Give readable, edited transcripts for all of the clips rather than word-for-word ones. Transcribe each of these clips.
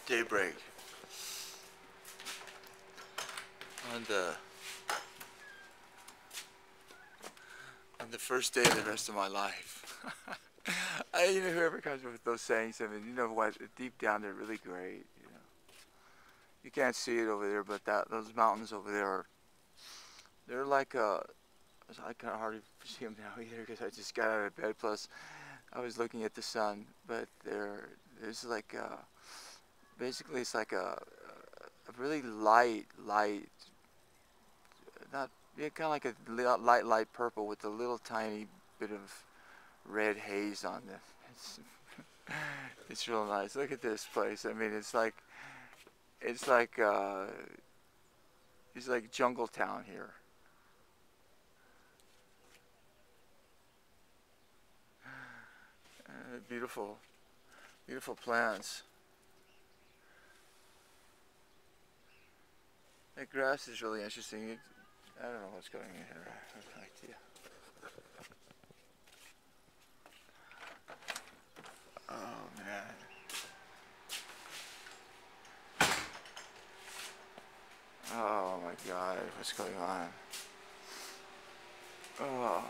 daybreak on the first day of the rest of my life. You know, whoever comes up with those sayings, I mean, you know what? Deep down, they're really great. You know, you can't see it over there, but those mountains over there they're like I can't hardly see them now either because I just got out of bed. Plus, I was looking at the sun, but there's like basically it's like a really light, not yeah, kind of like a light purple with a little tiny bit of red haze on them. It's real nice. Look at this place. I mean, it's like jungle town here. Beautiful, beautiful plants. That grass is really interesting. I don't know what's going on here. I have no idea. Oh man. Oh my God, what's going on? Oh.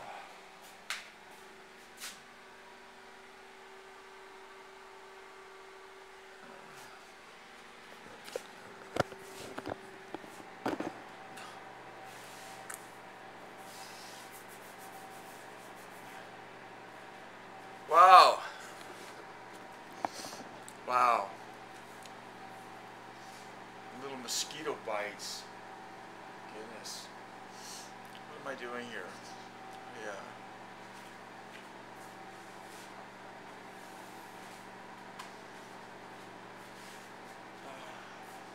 Wow. Wow. Little mosquito bites. Goodness. What am I doing here? Yeah.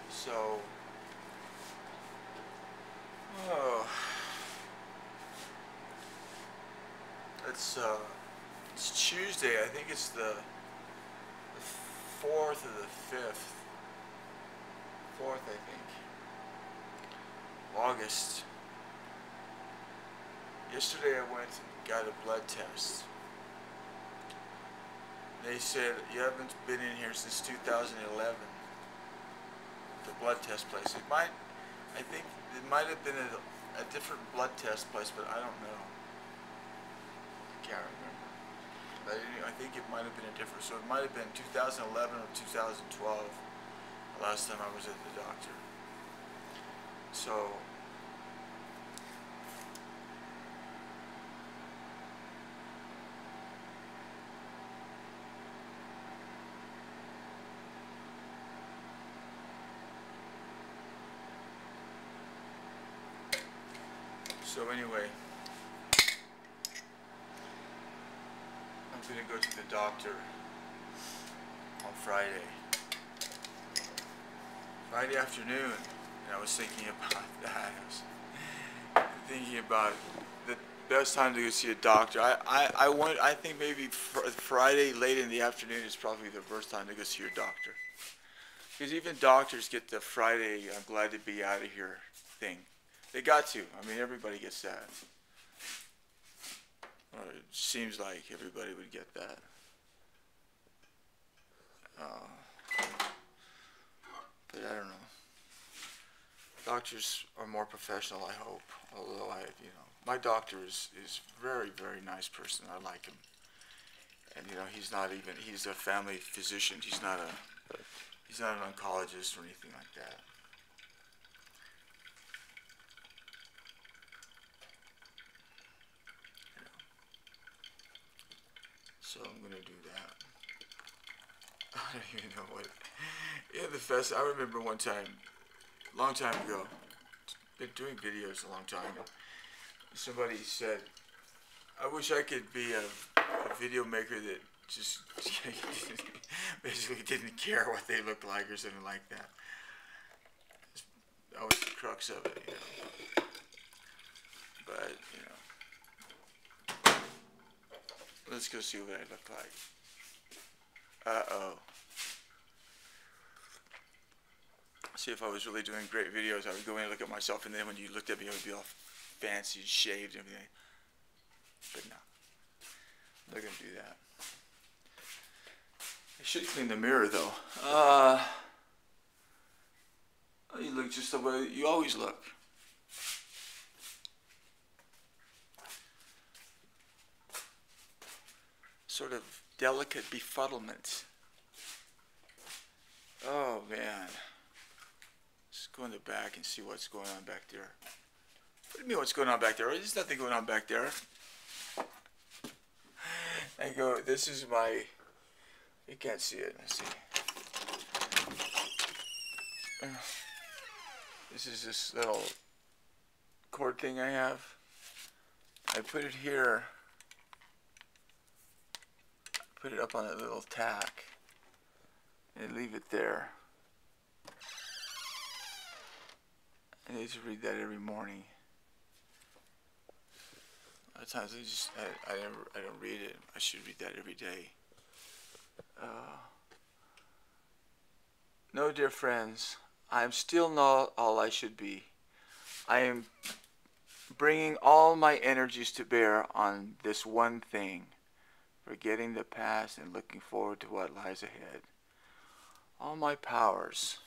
So, oh, it's Tuesday. I think it's the 4th or the 5th. 4th, I think. August. Yesterday I went and got a blood test. They said, you haven't been in here since 2011. The blood test place. I think it might have been a different blood test place, but I don't know. I can't remember. But anyway, I think it might have been a different, so it might have been 2011 or 2012, the last time I was at the doctor. So anyway, I'm going to go to the doctor on Friday afternoon, and I was thinking about that. I was thinking about the best time to go see a doctor. I think maybe Friday late in the afternoon is probably the worst time to go see your doctor. Because even doctors get the Friday, I'm glad to be out of here thing. They got to. I mean, everybody gets that. Or it seems like everybody would get that. But I don't know. Doctors are more professional, I hope. Although my doctor is very, very nice person. I like him. And he's a family physician. He's not an oncologist or anything like that. So I'm gonna do that. I don't even know what. Yeah, the fest. I remember one time, a long time ago, been doing videos a long time. Somebody said, "I wish I could be a video maker that just basically didn't care what they looked like or something like that." That was the crux of it, you know. But let's go see what I look like. Uh-oh. See, if I was really doing great videos, I would go in and look at myself, and then when you looked at me, I would be all fancy and shaved and everything. But no. I'm not going to do that. I should clean the mirror, though. Oh, you look just the way you always look. Sort of delicate befuddlement. Oh man. Let's go in the back and see what's going on back there. What do you mean what's going on back there? There's nothing going on back there. I go, this is my, you can't see it, let's see. This is this little cord thing I have. I put it here, put it up on a little tack, and leave it there. I need to read that every morning. A lot of times I don't read it. I should read that every day. No, dear friends, I am still not all I should be. I am bringing all my energies to bear on this one thing, forgetting the past and looking forward to what lies ahead. All my powers,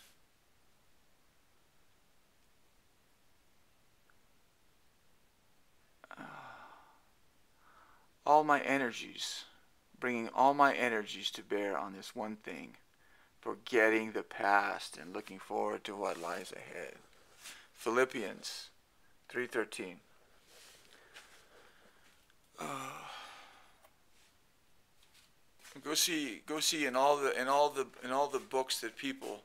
all my energies, bringing all my energies to bear on this one thing, forgetting the past and looking forward to what lies ahead. Philippians 3:13. Go see in all the books that people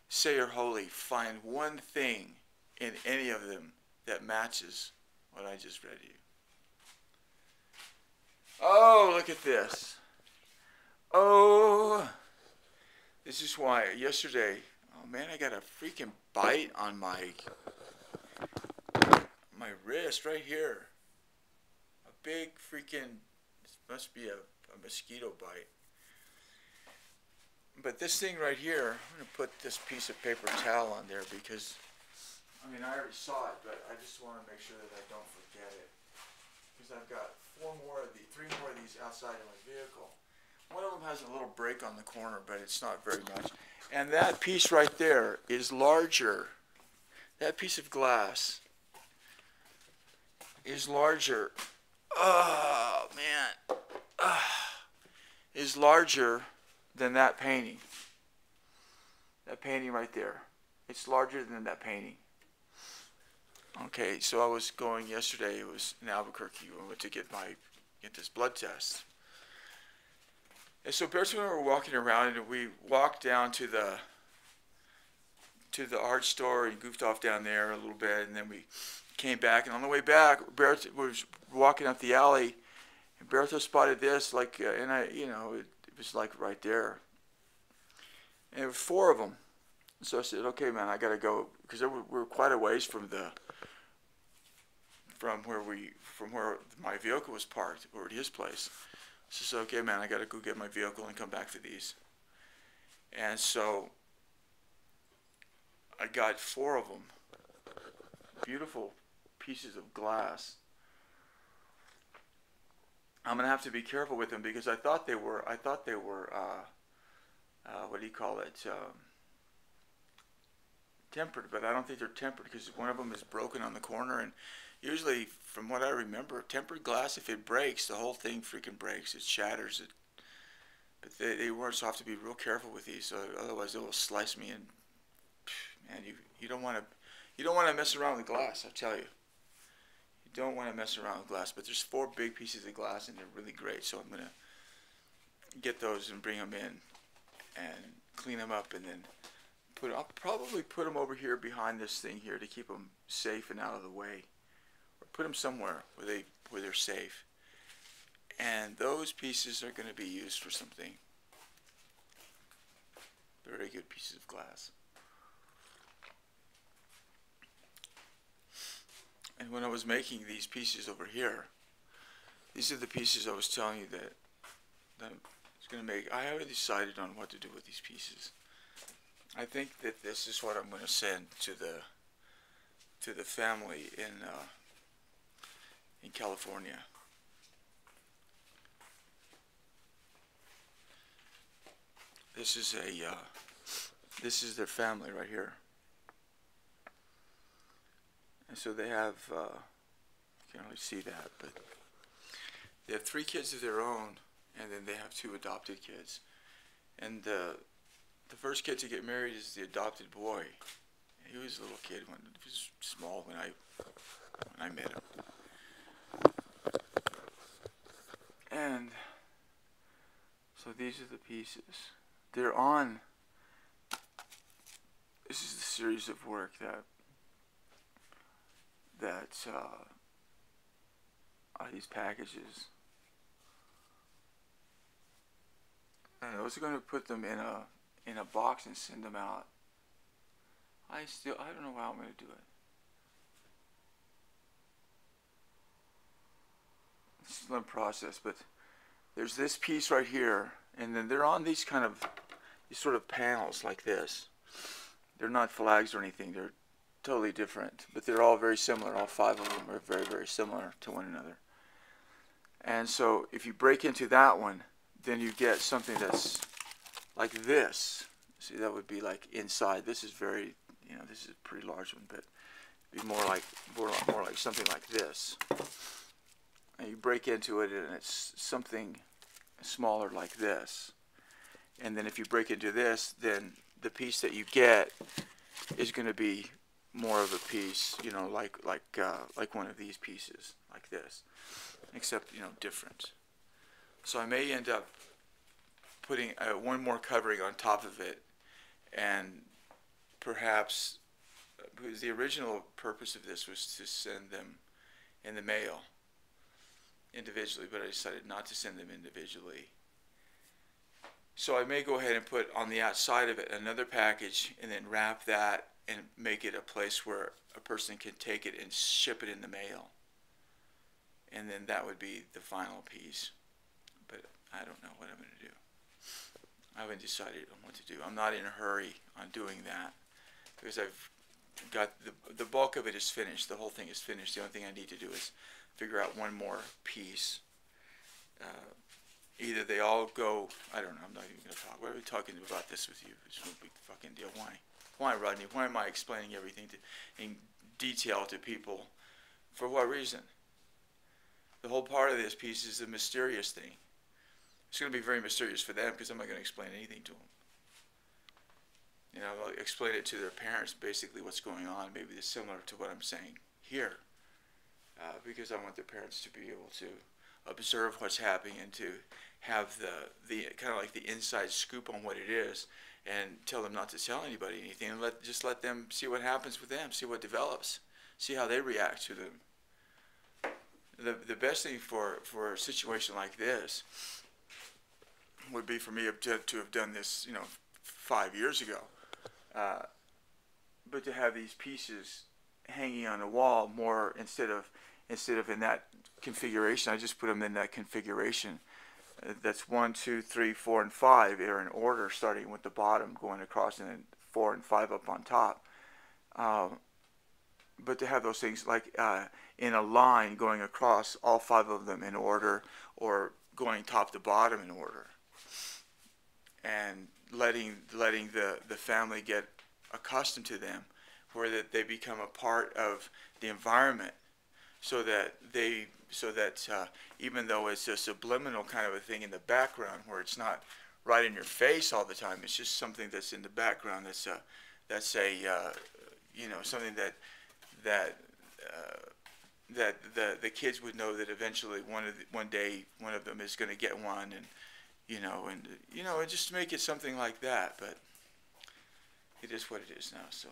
say are holy, find one thing in any of them that matches what I just read you. Oh, look at this. Oh, this is why yesterday, oh man, I got a freaking bite on my wrist right here. A big freaking, this must be a mosquito bite. But this thing right here, I'm going to put this piece of paper towel on there because, I mean, I already saw it, but I just want to make sure that I don't forget it. Because I've got three more of these outside of my vehicle. One of them has a little break on the corner, but it's not very much. And that piece right there is larger. That piece of glass is larger. Oh, man. Is larger than that painting. That painting right there. It's larger than that painting. Okay, so I was going yesterday. It was in Albuquerque. I went to get this blood test. And so Bearson and I were walking around, and we walked down to the art store and goofed off down there a little bit, and then we came back. And on the way back, Bearson was walking up the alley, and Bertha spotted this, like, and it was like right there. And there were four of them. So I said, okay, man, I got to go, because we were quite a ways from where my vehicle was parked, over at his place. So I said, okay, man, I got to go get my vehicle and come back for these. And so I got four of them, beautiful pieces of glass. I'm gonna have to be careful with them because I thought they were what do you call it? Tempered, but I don't think they're tempered because one of them is broken on the corner, and usually, from what I remember, tempered glass, if it breaks, the whole thing freaking breaks. It shatters it. But they weren't, so I have to be real careful with these, so otherwise they will slice me. And man, you don't want to mess around with glass. I tell you. You don't want to mess around with glass, but there's four big pieces of glass and they're really great, so I'm going to get those and bring them in and clean them up, and then I'll probably put them over here behind this thing here to keep them safe and out of the way, or put them somewhere where they're safe. And those pieces are going to be used for something. Very good pieces of glass. And when I was making these pieces over here, these are the pieces I was telling you that I was going to make. I haven't decided on what to do with these pieces. I think that this is what I'm going to send to the family in California. This is their family right here. And so they have, you can't really see that, but they have 3 kids of their own, and then they have 2 adopted kids. And the first kid to get married is the adopted boy. He was a little kid when he was small when I met him. And so these are the pieces. They're on. This is the series of work that are these packages. And I was going to put them in a box and send them out. I don't know how I'm going to do it. It's a slow process, but there's this piece right here, and then they're on these sort of panels like this. They're not flags or anything. They're totally different, but they're all very similar. All 5 of them are very, very similar to one another. And so if you break into that one, then you get something that's like this. See, that would be like inside. This is very, this is a pretty large one, but it'd be more like something like this. And you break into it, and it's something smaller like this. And then if you break into this, then the piece that you get is going to be more of a piece, like one of these pieces, like this, except different. So I may end up putting one more covering on top of it, and perhaps, because the original purpose of this was to send them in the mail individually, but I decided not to send them individually. So I may go ahead and put on the outside of it another package and then wrap that and make it a place where a person can take it and ship it in the mail. And then that would be the final piece. But I don't know what I'm going to do. I haven't decided on what to do. I'm not in a hurry on doing that because I've got the bulk of it is finished. The whole thing is finished. The only thing I need to do is figure out one more piece. Either they all go, I don't know, I'm not even going to talk. Why are we talking about this with you? It's no big fucking deal. Why? Why, Rodney? Why am I explaining everything in detail to people? For what reason? The whole part of this piece is a mysterious thing. It's going to be very mysterious for them because I'm not going to explain anything to them. I'll explain it to their parents, basically what's going on. Maybe it's similar to what I'm saying here. Because I want their parents to be able to observe what's happening and to have the kind of like the inside scoop on what it is, and tell them not to tell anybody anything, and just let them see what happens with them, see what develops, see how they react to them. The best thing for a situation like this would be for me to have done this 5 years ago, but to have these pieces hanging on the wall more instead of in that configuration. I just put them in that configuration. That's 1, 2, 3, 4, and 5 are in order, starting with the bottom, going across, and then 4 and 5 up on top. But to have those things like in a line going across, all 5 of them in order, or going top to bottom in order, and letting the family get accustomed to them, where that they become a part of the environment, so that even though it's a subliminal kind of a thing in the background, where it's not right in your face all the time, it's just something that's in the background. That's something that the kids would know that eventually one day one of them is going to get one, and just make it something like that. But it is what it is now. So.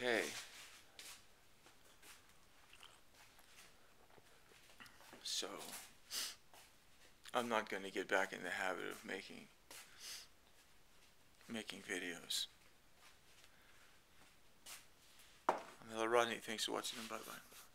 Okay. So I'm not going to get back in the habit of making videos. Rodney, thanks for watching, and bye-bye.